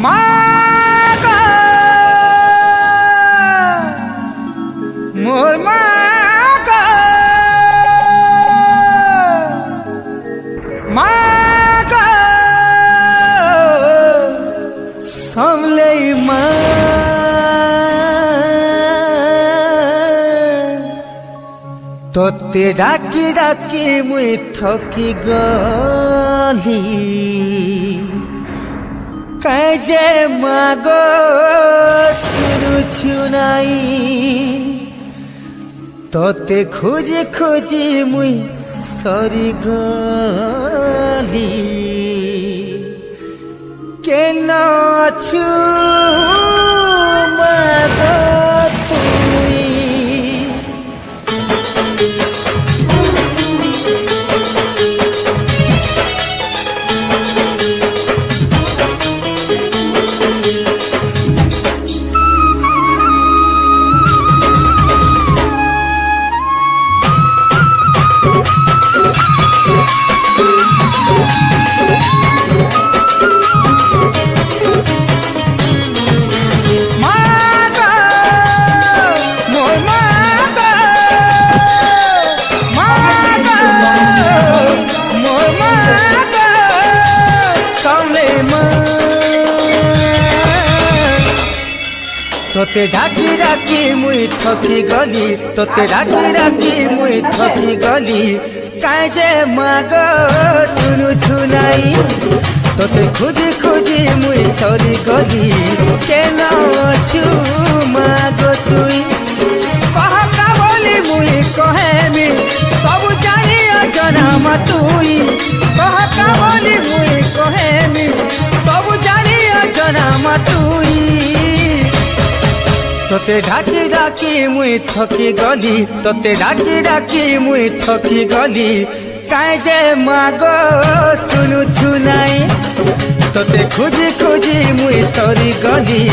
माग मोर माग माग समले तोते डाकी डाकी मुई थकी गली कैजे मागो सुनुछु नाई तोते खोजी खोजी मुई सरी गली केन अछु मागो तुई तोते डाकी डाकी मुई थकी गली तोते डाकी डाकी मुई थकी गली काजे मागो सुनुछु नाई तोते खोजी खोजी मुई सरी गली केन अछु मागो तुई कहका बोली मुई कहेमी सब जानी अजना मा तुई कहका बोली मुई कहेमी सब जानी अजना मा तुई तोते डाकी डाकी मुई थकी गली तोते डाकी डाकी मुई थकी गली काजे मागो सुनुछु नाई तोते खोजी खोजी मुई सरी गली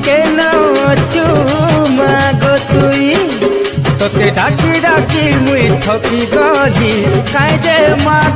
केन अछु मागो तुई तोते डाकी डाकी मुई थकी गली काजे मागो